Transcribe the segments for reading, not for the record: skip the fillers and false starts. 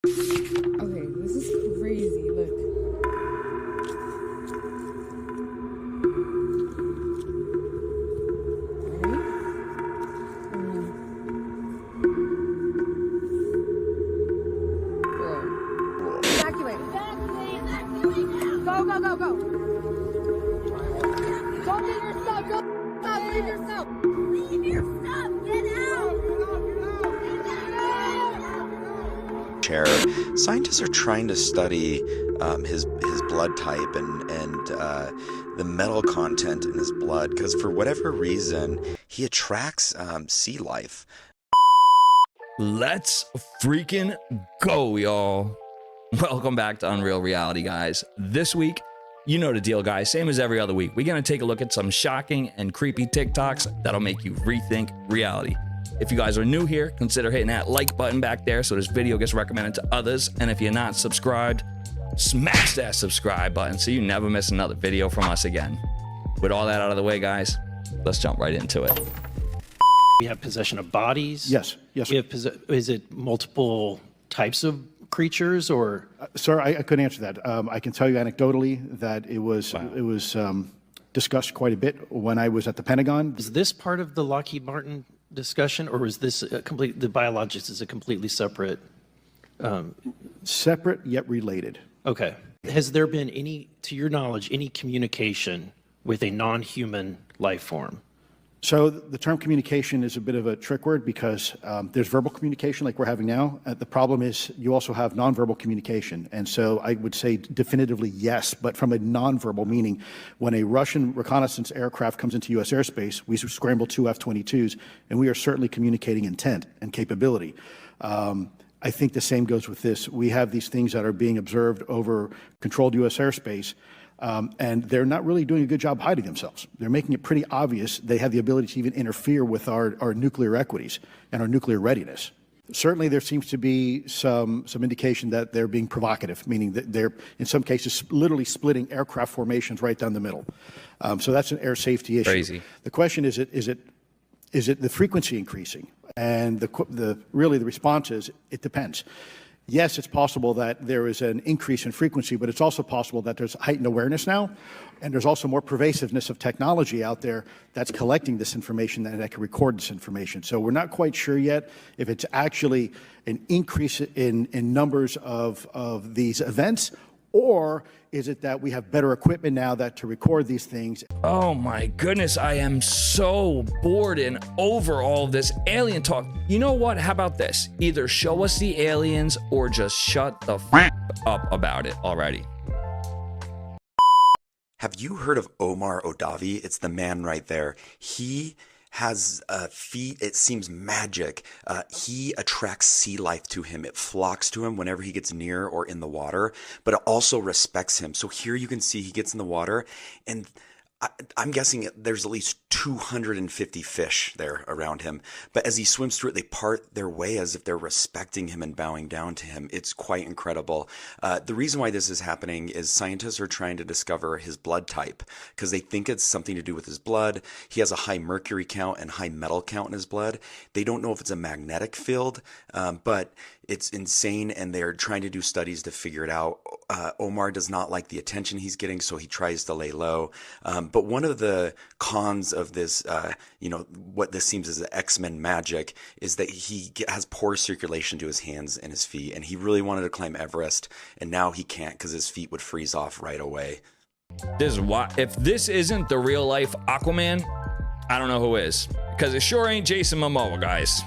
Okay, this is crazy. Look. Evacuate. Evacuate. Go, go, go, go. Don't leave your stuff. Don't stop. Leave your stuff. Leave your stuff. Get out. Chair. Scientists are trying to study his blood type and the metal content in his blood because for whatever reason he attracts sea life. Let's freaking go, y'all. Welcome back to Unreal Reality, guys. This week, you know the deal, guys. Same as every other week. We're going to take a look at some shocking and creepy TikToks that'll make you rethink reality. If you guys are new here, consider hitting that like button back there so this video gets recommended to others. And if you're not subscribed, smash that subscribe button so you never miss another video from us again. With all that out of the way, guys, let's jump right into it. We have possession of bodies. Yes, yes. We have is it multiple types of creatures or? Sir, I couldn't answer that. I can tell you anecdotally that it was discussed quite a bit when I was at the Pentagon. Is this part of the Lockheed Martin discussion, or is this the biologics is a completely separate? Separate yet related. Okay. Has there been any, to your knowledge, any communication with a non-human life form? So the term communication is a bit of a trick word because there's verbal communication like we're having now. The problem is you also have nonverbal communication. And so I would say definitively yes, but from a nonverbal meaning, when a Russian reconnaissance aircraft comes into U.S. airspace, we scramble 2 F-22s, and we are certainly communicating intent and capability. I think the same goes with this. We have these things that are being observed over controlled U.S. airspace. And they're not really doing a good job hiding themselves. They're making it pretty obvious they have the ability to even interfere with our nuclear equities and our nuclear readiness. Certainly there seems to be some indication that they're being provocative, meaning that they're, in some cases, literally splitting aircraft formations right down the middle. So that's an air safety issue. Crazy. The question is it the frequency increasing? And really the response is it depends. Yes, it's possible that there is an increase in frequency, but it's also possible that there's heightened awareness now, and there's also more pervasiveness of technology out there that's collecting this information and that can record this information. So we're not quite sure yet if it's actually an increase in numbers of these events, or is it that we have better equipment now to record these things? Oh my goodness, I am so bored and over all this alien talk. You know what? How about this? Either show us the aliens or just shut the f up about it already. Have you heard of Omar Odavi? It's the man right there. He has feet, it seems magic. He attracts sea life to him. It flocks to him whenever he gets near or in the water, but it also respects him. So here you can see he gets in the water, and I'm guessing there's at least 250 fish there around him. But as he swims through it, they part their way as if they're respecting him and bowing down to him. It's quite incredible. The reason why this is happening is scientists are trying to discover his blood type because they think it's something to do with his blood. He has a high mercury count and high metal count in his blood. They don't know if it's a magnetic field, but it's insane, and they're trying to do studies to figure it out. Omar does not like the attention he's getting, so he tries to lay low. But one of the cons of this, what this seems as X-Men magic, is that he has poor circulation to his hands and his feet, and he really wanted to climb Everest, and now he can't because his feet would freeze off right away. This is why, if this isn't the real life Aquaman, I don't know who is, because it sure ain't Jason Momoa, guys.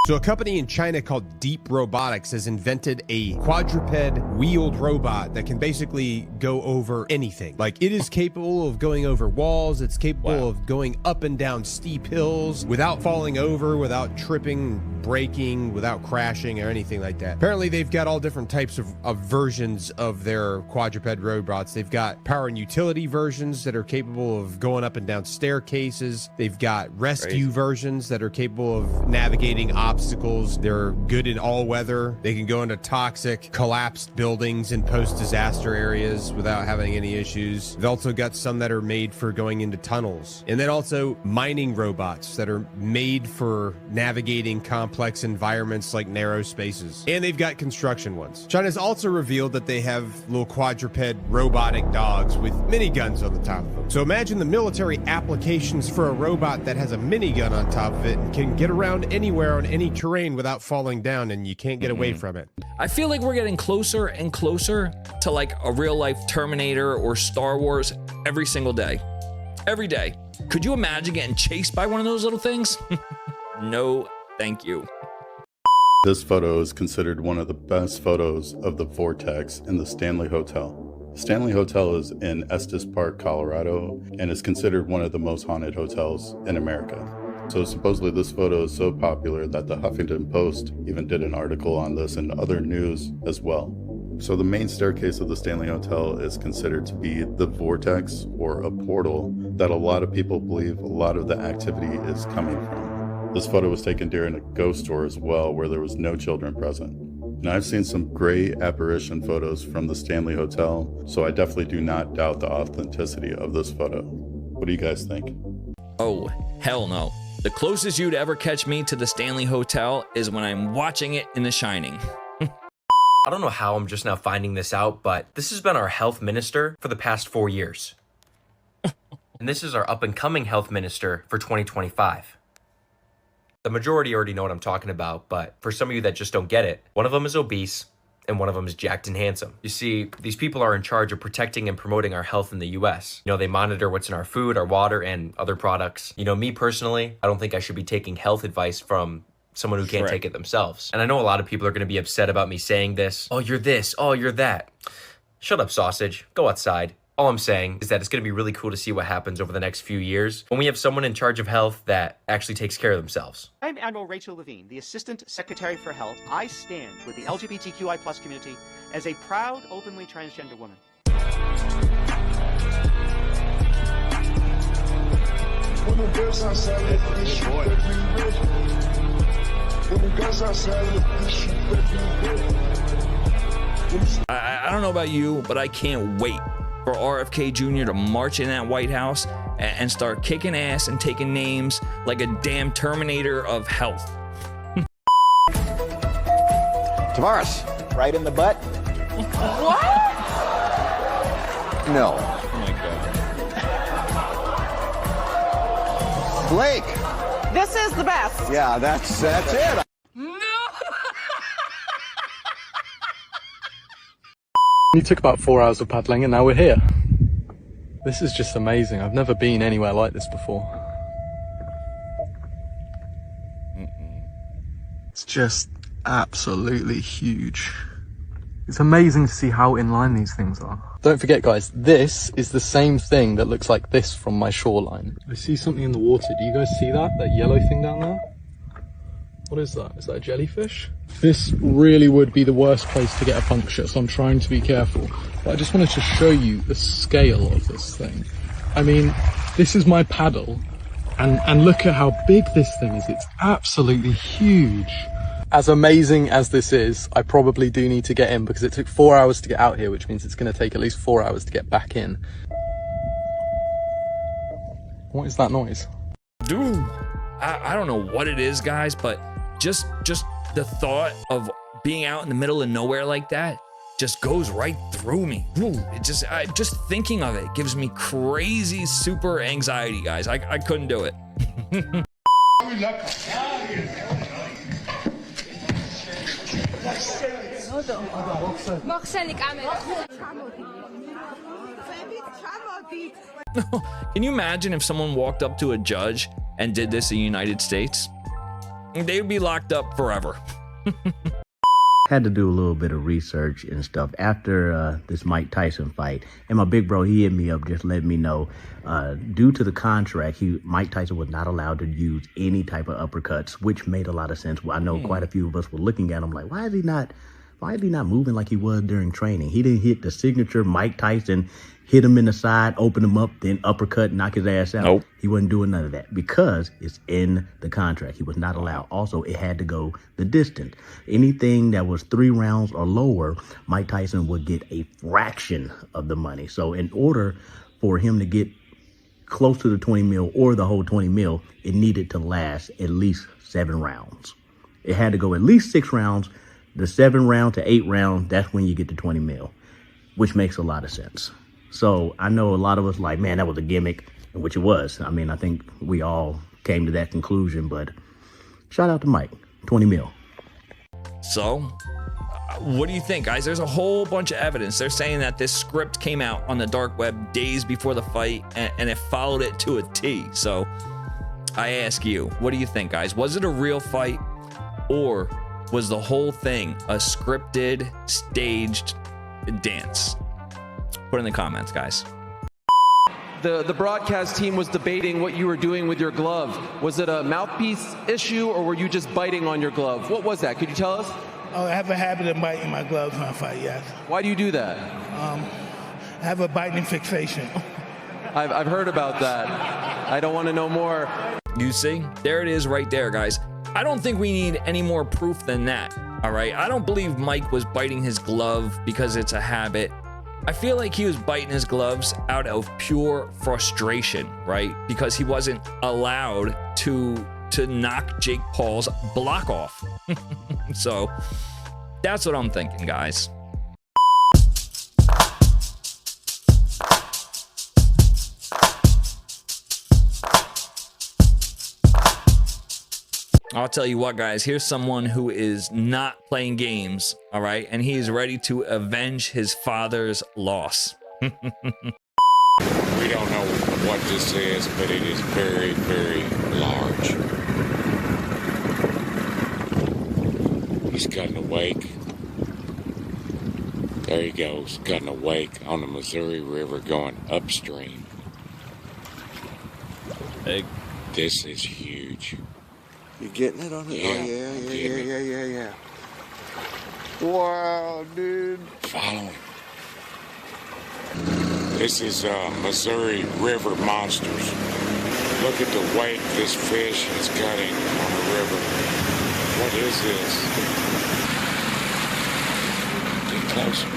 So a company in China called Deep Robotics has invented a quadruped wheeled robot that can basically go over anything. Like, it is capable of going over walls. It's capable of going up and down steep hills without falling over, without tripping, breaking, without crashing or anything like that. Apparently they've got all different types of versions of their quadruped robots. They've got power and utility versions that are capable of going up and down staircases. They've got rescue versions that are capable of navigating obstacles obstacles. They're good in all weather. They can go into toxic, collapsed buildings in post-disaster areas without having any issues. They've also got some that are made for going into tunnels. And then also mining robots that are made for navigating complex environments like narrow spaces. And they've got construction ones. China's also revealed that they have little quadruped robotic dogs with miniguns on the top of them. So imagine the military applications for a robot that has a minigun on top of it and can get around anywhere on any terrain without falling down, and you can't get away from it. I feel like we're getting closer and closer to like a real life Terminator or Star Wars every single day. Every day. Could you imagine getting chased by one of those little things? No, thank you. This photo is considered one of the best photos of the vortex in the Stanley Hotel. Stanley Hotel is in Estes Park, Colorado, and is considered one of the most haunted hotels in America. So supposedly this photo is so popular that the Huffington Post even did an article on this and other news as well. So the main staircase of the Stanley Hotel is considered to be the vortex, or a portal, that a lot of people believe a lot of the activity is coming from. This photo was taken during a ghost tour as well, where there was no children present. And I've seen some great apparition photos from the Stanley Hotel, so I definitely do not doubt the authenticity of this photo. What do you guys think? Oh, hell no. The closest you'd ever catch me to the Stanley Hotel is when I'm watching it in The Shining. I don't know how I'm just now finding this out, but this has been our health minister for the past 4 years. And this is our up-and-coming health minister for 2025. The majority already know what I'm talking about, but for some of you that just don't get it, one of them is obese and one of them is jacked and handsome. You see, these people are in charge of protecting and promoting our health in the US. You know, they monitor what's in our food, our water, and other products. You know, me personally, I don't think I should be taking health advice from someone who can't take it themselves. And I know a lot of people are going to be upset about me saying this. Oh, you're this. Oh, you're that. Shut up, sausage. Go outside. All I'm saying is that it's going to be really cool to see what happens over the next few years when we have someone in charge of health that actually takes care of themselves. I'm Admiral Rachel Levine, the Assistant Secretary for Health. I stand with the LGBTQI+ community as a proud, openly transgender woman. I don't know about you, but I can't wait for RFK Jr. to march in that White House and start kicking ass and taking names like a damn Terminator of health. Tavares, right in the butt? What? No. Oh my God. Blake. This is the best. Yeah, that's it. We took about 4 hours of paddling and now we're here. This is just amazing. I've never been anywhere like this before. It's just absolutely huge. It's amazing to see how in line these things are. Don't forget, guys, this is the same thing that looks like this from my shoreline. I see something in the water. Do you guys see that? That yellow thing down there? What is that? Is that a jellyfish? This really would be the worst place to get a puncture, so I'm trying to be careful. But I just wanted to show you the scale of this thing. I mean, this is my paddle, and look at how big this thing is. It's absolutely huge. As amazing as this is, I probably do need to get in because it took 4 hours to get out here, which means it's going to take at least 4 hours to get back in. What is that noise? Dude, I don't know what it is, guys, but just the thought of being out in the middle of nowhere like that just goes right through me. It just thinking of it gives me crazy super anxiety, guys. I couldn't do it. Can you imagine if someone walked up to a judge and did this in the United States? They would be locked up forever. Had to do a little bit of research and stuff after this Mike Tyson fight. And my big bro, he hit me up, just let me know. Due to the contract, Mike Tyson was not allowed to use any type of uppercuts, which made a lot of sense. I know quite a few of us were looking at him like, why is he not why is he not moving like he was during training? He didn't hit the signature Mike Tyson, hit him in the side, open him up, then uppercut, knock his ass out. Nope. He wasn't doing none of that because it's in the contract. He was not allowed. Also, it had to go the distance. Anything that was 3 rounds or lower, Mike Tyson would get a fraction of the money. So in order for him to get close to the 20 mil or the whole 20 mil, it needed to last at least 7 rounds. It had to go at least 6 rounds. The 7 round to 8 round, that's when you get to 20 mil, which makes a lot of sense. So I know a lot of us like, man, that was a gimmick, which it was. I mean, I think we all came to that conclusion, but shout out to Mike, 20 mil. So, what do you think, guys? There's a whole bunch of evidence. They're saying that this script came out on the dark web days before the fight, and it followed it to a T. So, I ask you, what do you think, guys? Was it a real fight, or was the whole thing a scripted, staged dance? Put in the comments, guys. The broadcast team was debating what you were doing with your glove. Was it a mouthpiece issue, or were you just biting on your glove? What was that? Could you tell us? Oh, I have a habit of biting my gloves when I fight, yes. Why do you do that? I have a biting fixation. I've heard about that. I don't want to know more. You see? There it is right there, guys. I don't think we need any more proof than that, all right? I don't believe Mike was biting his glove because it's a habit. I feel like he was biting his gloves out of pure frustration, right? Because he wasn't allowed to knock Jake Paul's block off. So that's what I'm thinking, guys. I'll tell you what, guys, here's someone who is not playing games, all right? And he's ready to avenge his father's loss. We don't know what this is, but it is very, very large. He's cutting a wake. There he goes, cutting a wake on the Missouri River going upstream. Big. This is huge. You getting it on it? Yeah, Yeah. Wow, dude. Follow him. This is Missouri River monsters. Look at the wake this fish is cutting on the river. What is this? Get closer.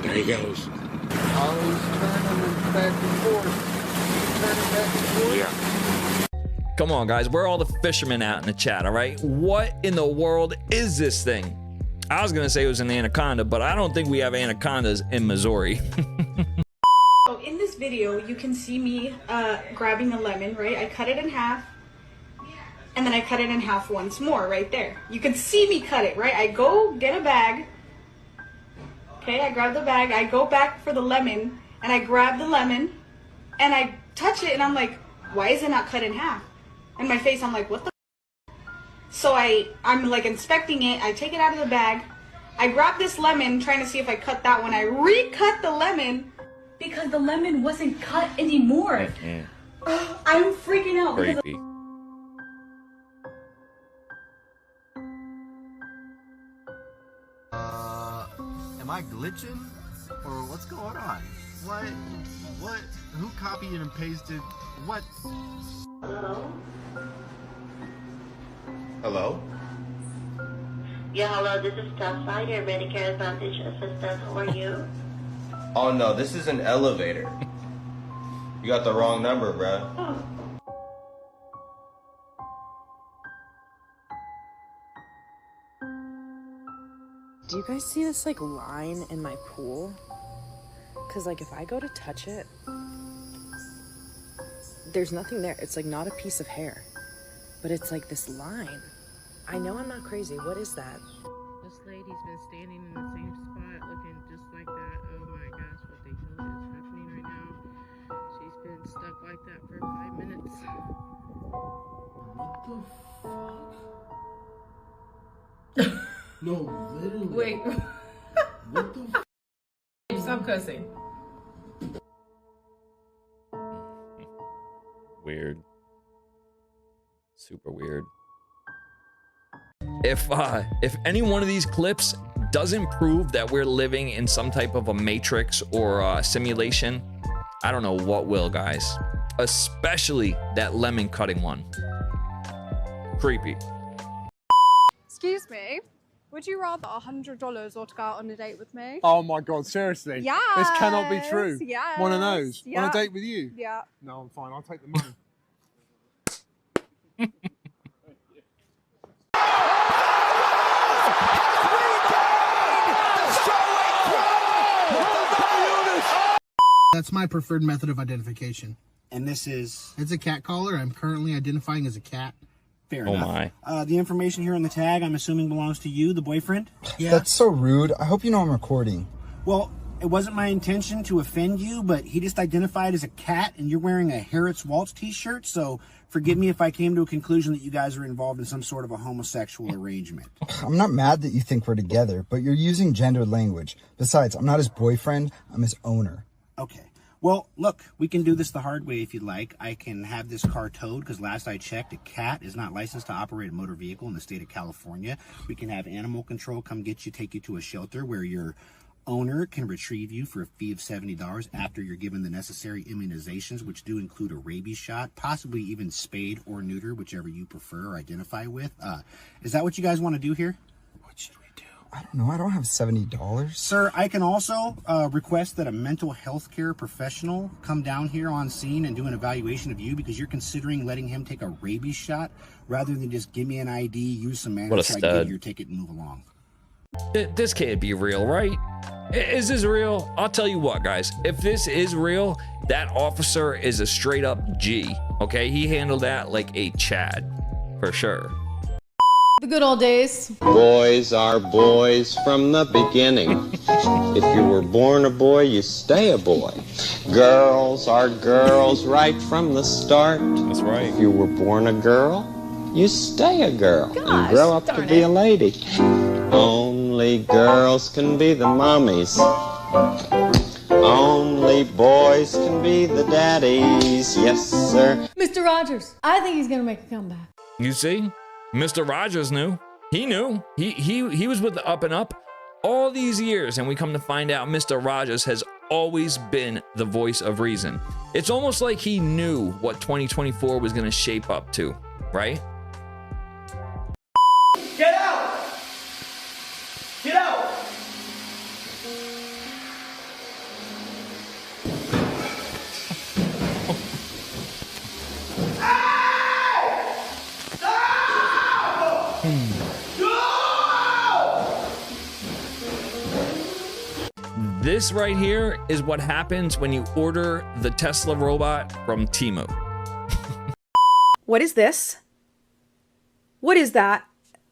There he goes. Oh, he's turning back and forth. He's turning back and forth. Yeah. Come on, guys. Where are all the fishermen out in the chat, all right? What in the world is this thing? I was going to say it was an anaconda, but I don't think we have anacondas in Missouri. So in this video, you can see me grabbing a lemon, right? I cut it in half, and then I cut it in half once more right there. You can see me cut it, right? I go get a bag. Okay, I grab the bag, I go back for the lemon, and I grab the lemon, and I touch it, and I'm like, why is it not cut in half? In my face, I'm like, what the f-? So I'm like inspecting it, I take it out of the bag, I grab this lemon, trying to see if I cut that one, I recut the lemon, because the lemon wasn't cut anymore. I'm freaking out. Creepy. Am I glitching? Or what's going on? What? Who copied and pasted? What? Hello? Hello? Yeah, hello, this is Tyson, your Medicare Advantage assistant. How are you? Oh no, this is an elevator. You got the wrong number, bruh. Oh. Do you guys see this like line in my pool? Cause like if I go to touch it, there's nothing there. It's like not a piece of hair, but it's like this line. I know I'm not crazy. What is that? This lady's been standing in the same spot looking just like that. Oh my gosh, what the hell is happening right now? She's been stuck like that for 5 minutes. What the fuck? No, literally. Wait. What the Stop cussing. Weird. Super weird. If any one of these clips doesn't prove that we're living in some type of a matrix or a simulation, I don't know what will, guys. Especially that lemon cutting one. Creepy. Excuse me, would you rather $100 or to go out on a date with me? Oh my God, seriously? Yes. This cannot be true. Yes. One of those. Yeah. Want a date with you? Yeah. No, I'm fine. I'll take the money. That's my preferred method of identification. And this is... It's a cat collar. I'm currently identifying as a cat. Fair Oh enough. my. The information here on the tag, I'm assuming belongs to you, the boyfriend? Yeah. That's so rude. I hope you know I'm recording. Well, it wasn't my intention to offend you, but he just identified as a cat, and you're wearing a Harriet's Waltz t-shirt, so forgive me if I came to a conclusion that you guys are involved in some sort of a homosexual arrangement. I'm not mad that you think we're together, but you're using gendered language. Besides, I'm not his boyfriend, I'm his owner. Okay. Well, look, we can do this the hard way if you'd like. I can have this car towed because last I checked, a cat is not licensed to operate a motor vehicle in the state of California. We can have animal control come get you, take you to a shelter where your owner can retrieve you for a fee of $70 after you're given the necessary immunizations, which do include a rabies shot, possibly even spayed or neuter, whichever you prefer or identify with. Is that what you guys want to do here? What should we do? I don't know, I don't have $70. Sir, I can also request that a mental health care professional come down here on scene and do an evaluation of you because you're considering letting him take a rabies shot rather than just give me an ID, use some What a manners so I can stud. get your ticket and move along. This can't be real, right? Is this real? I'll tell you what, guys. If this is real, that officer is a straight up G. Okay, he handled that like a Chad, for sure. The good old days. Boys are boys from the beginning. If you were born a boy, you stay a boy. Girls are girls right from the start. That's right. If you were born a girl, you stay a girl and grow up to be a lady. Only girls can be the mommies. Only boys can be the daddies. Yes, sir. Mr. Rogers, I think he's gonna make a comeback. You see, Mr. Rogers knew. He knew. He was with the Up and Up all these years, and we come to find out Mr. Rogers has always been the voice of reason. It's almost like he knew what 2024 was going to shape up to, right? Get out! Get out! This right here is what happens when you order the Tesla robot from Temu. What is this? What is that?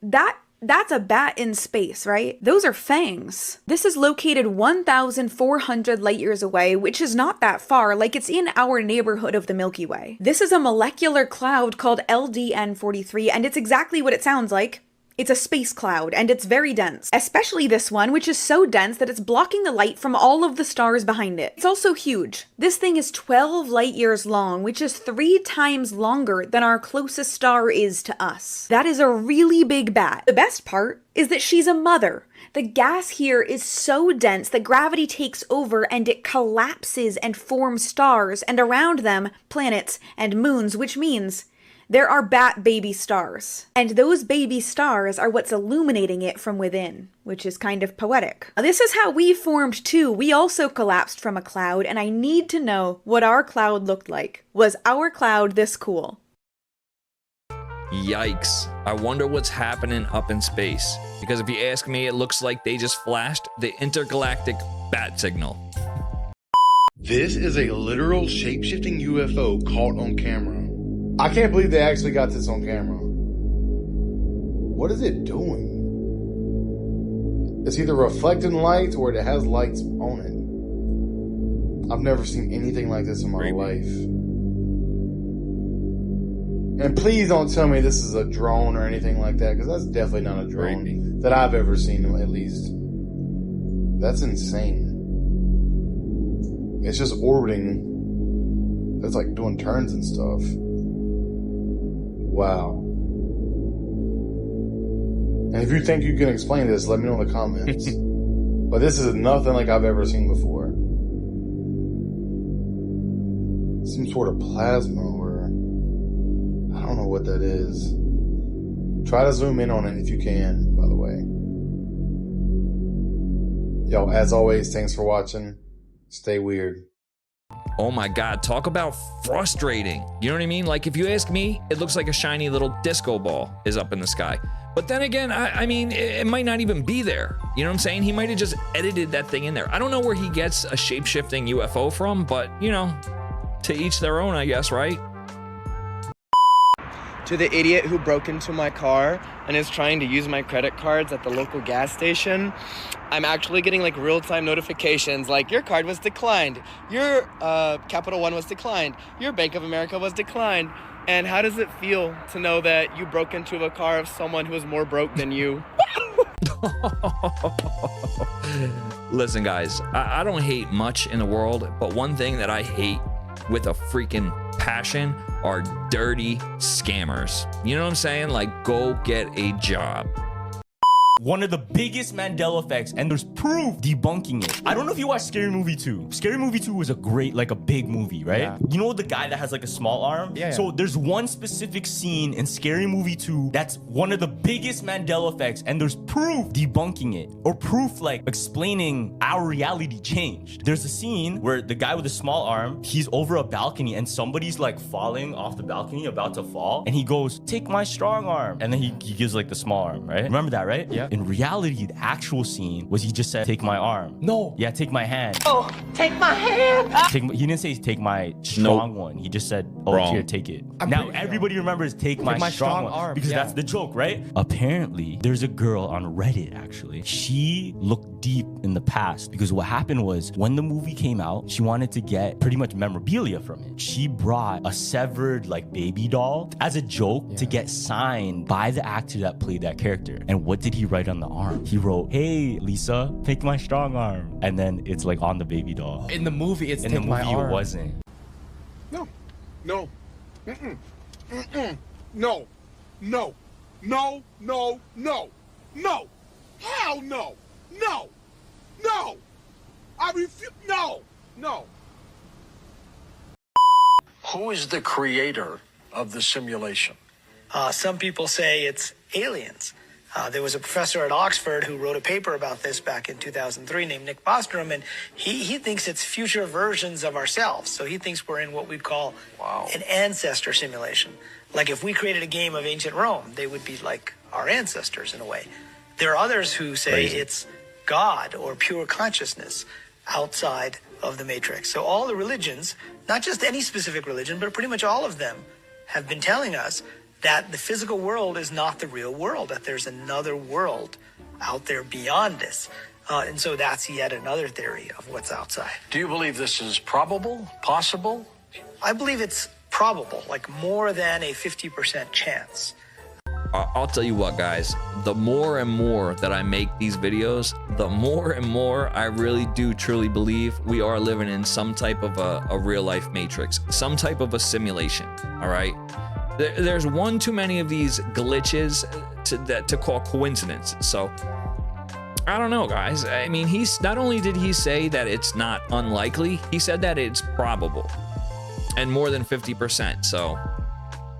That's a bat in space, right? Those are fangs. This is located 1,400 light years away, which is not that far, like it's in our neighborhood of the Milky Way. This is a molecular cloud called LDN43, and it's exactly what it sounds like. It's a space cloud, and it's very dense, especially this one, which is so dense that it's blocking the light from all of the stars behind it. It's also huge. This thing is 12 light years long, which is 3 times longer than our closest star is to us. That is a really big bat. The best part is that she's a mother. The gas here is so dense that gravity takes over and it collapses and forms stars, and around them, planets and moons, which means there are bat baby stars, and those baby stars are what's illuminating it from within, which is kind of poetic. Now, this is how we formed too. We also collapsed from a cloud, and I need to know what our cloud looked like. Was our cloud this cool? Yikes. I wonder what's happening up in space. Because if you ask me, it looks like they just flashed the intergalactic bat signal. This is a literal shape-shifting UFO caught on camera. I can't believe they actually got this on camera. What is it doing? It's either reflecting light or it has lights on it. I've never seen anything like this in my life. And please don't tell me this is a drone or anything like that, because that's definitely not a drone that I've ever seen, at least. That's insane. It's just orbiting. It's like doing turns and stuff. Wow. And if you think you can explain this, let me know in the comments. But this is nothing like I've ever seen before. Some sort of plasma, or I don't know what that is. Try to zoom in on it if you can, by the way. Yo, as always, thanks for watching. Stay weird. Oh my God, talk about frustrating. You know what I mean? Like, if you ask me, it looks like a shiny little disco ball is up in the sky. But then again, I mean, it might not even be there. You know what I'm saying? He might have just edited that thing in there. I don't know where he gets a shape-shifting UFO from, but, you know, to each their own, I guess, right? To the idiot who broke into my car and is trying to use my credit cards at the local gas station, I'm actually getting like real-time notifications like your card was declined, your Capital One was declined, your Bank of America was declined. And how does it feel to know that you broke into a car of someone who is more broke than you? Listen, guys, I don't hate much in the world, but one thing that I hate with a freaking passion are dirty scammers. You know what I'm saying? Like, go get a job. One of the biggest Mandela effects, and there's proof debunking it. I don't know if you watched Scary Movie 2. Scary Movie 2 was a great, like a big movie, right? Yeah. You know the guy that has like a small arm? Yeah. So there's one specific scene in Scary Movie 2 that's one of the biggest Mandela effects, and there's proof debunking it, or proof like explaining our reality changed. There's a scene where the guy with the small arm, he's over a balcony and somebody's like falling off the balcony, about to fall, and he goes, "Take my strong arm," and then he gives like the small arm, right? Remember that, right? Yeah. In reality, the actual scene was he just said, "Take my arm." No. Yeah, take my hand. Oh, take my hand. He didn't say take my strong one. He just said, "Oh, here, take it." Now everybody remembers take my strong arm because that's the joke, right? Apparently, there's a girl on Reddit, actually. She looked deep in the past because what happened was when the movie came out, she wanted to get pretty much memorabilia from it. She brought a severed like baby doll as a joke to get signed by the actor that played that character. And what did he write on the arm? He wrote, "Hey, Lisa, take my strong arm." And then it's like on the baby doll. In the movie, it's in take the my movie, arm. it wasn't. No. No. Mm-mm. Mm-mm. No. No. No. No. No. No. Hell no. No. No. I refuse. No. No. Who is the creator of the simulation? Some people say it's aliens. There was a professor at Oxford who wrote a paper about this back in 2003 named Nick Bostrom, and he thinks it's future versions of ourselves. So he thinks we're in what we'd call an ancestor simulation. Like if we created a game of ancient Rome, they would be like our ancestors in a way. There are others who say it's God or pure consciousness outside of the matrix. So all the religions, not just any specific religion, but pretty much all of them have been telling us that the physical world is not the real world, that there's another world out there beyond this. And so that's yet another theory of what's outside. Do you believe this is probable, possible? I believe it's probable, like more than a 50% chance. I'll tell you what, guys, the more and more that I make these videos, the more and more I really do truly believe we are living in some type of a real life matrix, some type of a simulation, all right? There's one too many of these glitches to call coincidence. So I don't know, guys. I mean, not only did he say that it's not unlikely, he said that it's probable and more than 50%. So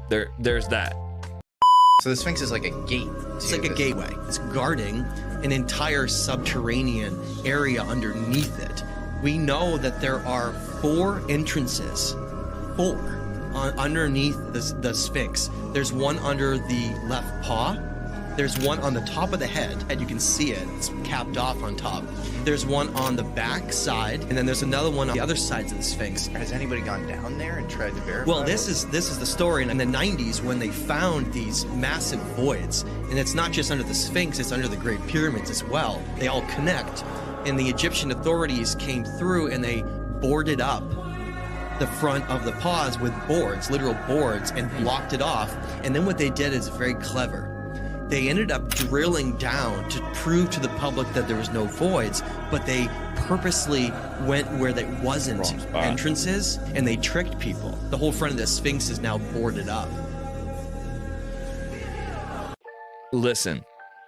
there's that. So the Sphinx is like a gate. It's like a gateway. It's guarding an entire subterranean area underneath it. We know that there are 4 entrances. 4. Underneath the Sphinx. There's one under the left paw. There's one on the top of the head, and you can see it. It's capped off on top. There's one on the back side, and then there's another one on the other sides of the Sphinx. Has anybody gone down there and tried to verify? Well, this is the story. In the 90s, when they found these massive voids, and it's not just under the Sphinx, it's under the Great Pyramids as well. They all connect, and the Egyptian authorities came through and they boarded up the front of the paws with boards, literal boards, and blocked it off. And then what they did is very clever. They ended up drilling down to prove to the public that there was no voids, but they purposely went where there wasn't entrances, and they tricked people. The whole front of the Sphinx is now boarded up. Listen,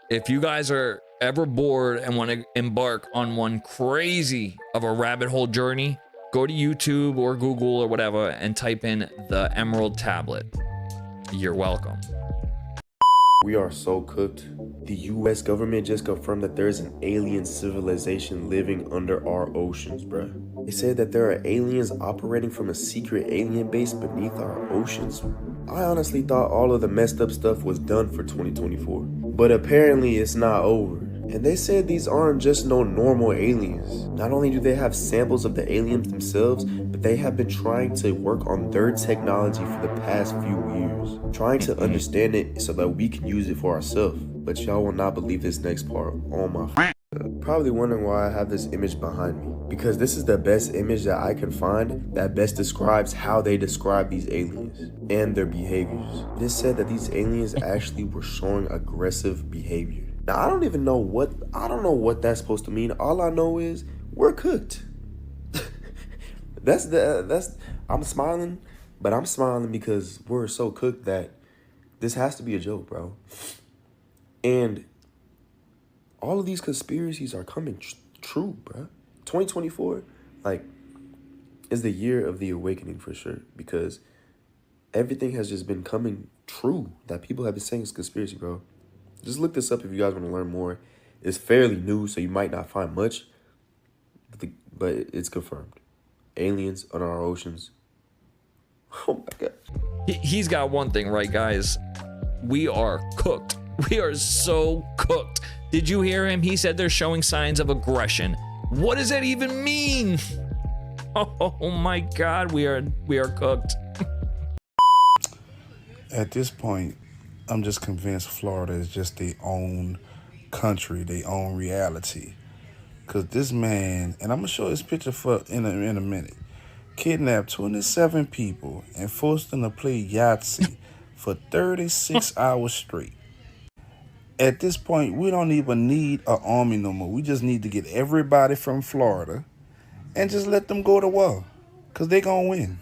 if you guys are ever bored and want to embark on one crazy of a rabbit hole journey, go to YouTube or Google or whatever and type in the Emerald Tablet. You're welcome. We are so cooked. The US government just confirmed that there's an alien civilization living under our oceans, bruh. They said that there are aliens operating from a secret alien base beneath our oceans. I honestly thought all of the messed up stuff was done for 2024, but apparently it's not over. And they said these aren't just no normal aliens. Not only do they have samples of the aliens themselves, but they have been trying to work on their technology for the past few years, trying to understand it so that we can use it for ourselves. But y'all will not believe this next part. Oh my probably wondering why I have this image behind me, because this is the best image that I can find that best describes how they describe these aliens and their behaviors. It is said that these aliens actually were showing aggressive behavior. Now I don't know what that's supposed to mean. All I know is we're cooked. I'm smiling, but I'm smiling because we're so cooked that this has to be a joke, bro. And all of these conspiracies are coming true, bro. 2024, is the year of the awakening for sure, because everything has just been coming true that people have been saying is conspiracy, bro. Just look this up if you guys want to learn more. It's fairly new, so you might not find much, but it's confirmed. Aliens on our oceans. Oh my God. He's got one thing right, guys. We are cooked. We are so cooked. Did you hear him? He said they're showing signs of aggression. What does that even mean? Oh my God, we are cooked. At this point, I'm just convinced Florida is just their own country, their own reality. Cause this man, and I'm gonna show his picture in a minute, kidnapped 27 people and forced them to play yatsi for 36 hours straight. At this point, we don't even need an army no more. We just need to get everybody from Florida and just let them go to war, cause they gonna win.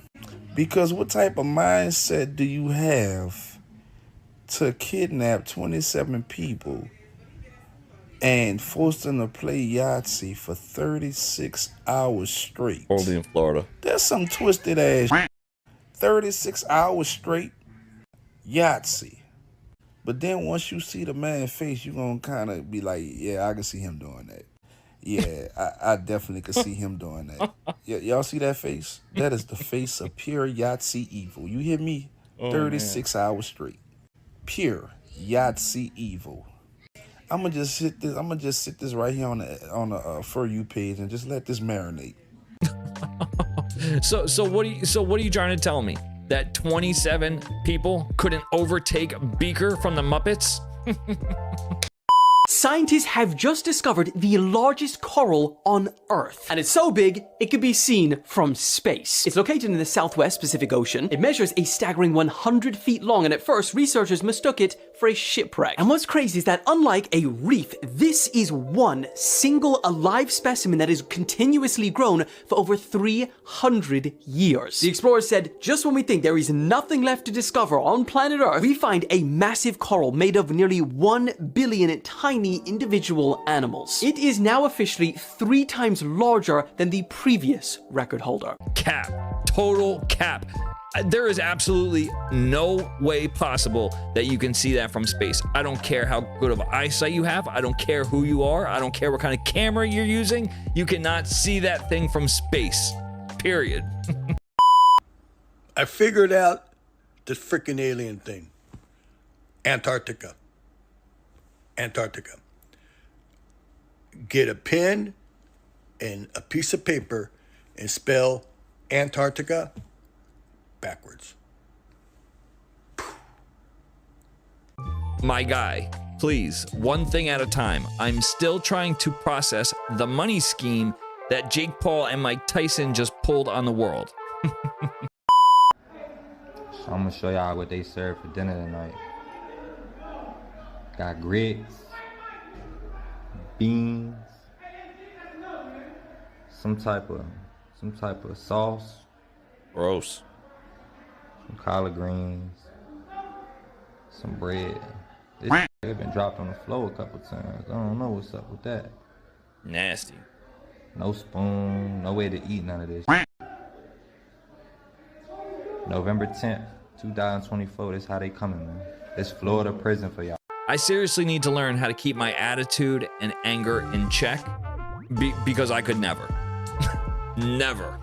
Because what type of mindset do you have to kidnap 27 people and force them to play Yahtzee for 36 hours straight? Only in Florida. That's some twisted ass 36 hours straight Yahtzee. But then once you see the man's face, you're going to kind of be like, yeah, I can see him doing that. Yeah, I definitely could see him doing that. Y'all see that face? That is the face of pure Yahtzee evil. You hear me? 36 hours straight. Pure Yahtzee evil. I'm gonna just sit this right here on the For You page and just let this marinate. So what are you trying to tell me? That 27 people couldn't overtake Beaker from the Muppets? Scientists have just discovered the largest coral on Earth. And it's so big, it could be seen from space. It's located in the Southwest Pacific Ocean. It measures a staggering 100 feet long, and at first, researchers mistook it for a shipwreck. And what's crazy is that unlike a reef, this is one single alive specimen that is continuously grown for over 300 years. The explorers said, just when we think there is nothing left to discover on planet Earth, we find a massive coral made of nearly 1 billion tiny individual animals. It is now officially 3 times larger than the previous record holder. Cap. Total cap. There is absolutely no way possible that you can see that from space. I don't care how good of eyesight you have. I don't care who you are. I don't care what kind of camera you're using. You cannot see that thing from space. Period. I figured out this freaking alien thing. Antarctica. Get a pen and a piece of paper and spell Antarctica backwards. My guy, please, one thing at a time. I'm still trying to process the money scheme that Jake Paul and Mike Tyson just pulled on the world. So I'm gonna show y'all what they serve for dinner tonight. Got grits, beans, some type of sauce. Gross. Some collard greens. Some bread. This shit been dropped on the floor a couple times. I don't know what's up with that. Nasty. No spoon, no way to eat none of this. November 10th, 2024, that's how they coming, man. It's Florida prison for y'all. I seriously need to learn how to keep my attitude and anger in check because I could never. Never.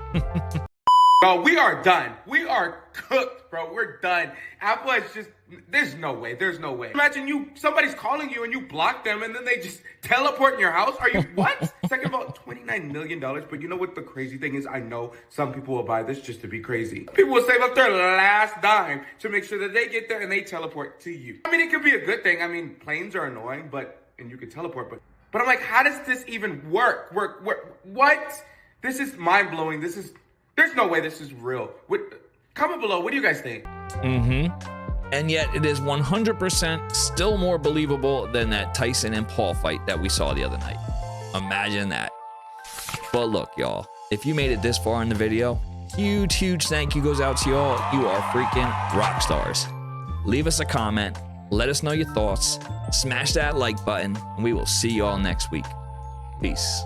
Bro, we are done. We are cooked, bro. We're done. Apple is just, there's no way. There's no way. Imagine somebody's calling you and you block them and then they just teleport in your house. Are you, what? It's like about $29 million. But you know what the crazy thing is? I know some people will buy this just to be crazy. People will save up their last dime to make sure that they get there and they teleport to you. I mean, it could be a good thing. I mean, planes are annoying, and you can teleport, but I'm like, how does this even work? What? This is mind-blowing. There's no way this is real. Comment below, what do you guys think? And yet it is 100% still more believable than that Tyson and Paul fight that we saw the other night. Imagine that. But look, y'all, if you made it this far in the video, huge thank you goes out to y'all. You are freaking rock stars. Leave us a comment. Let us know your thoughts. Smash that like button, and we will see y'all next week. Peace.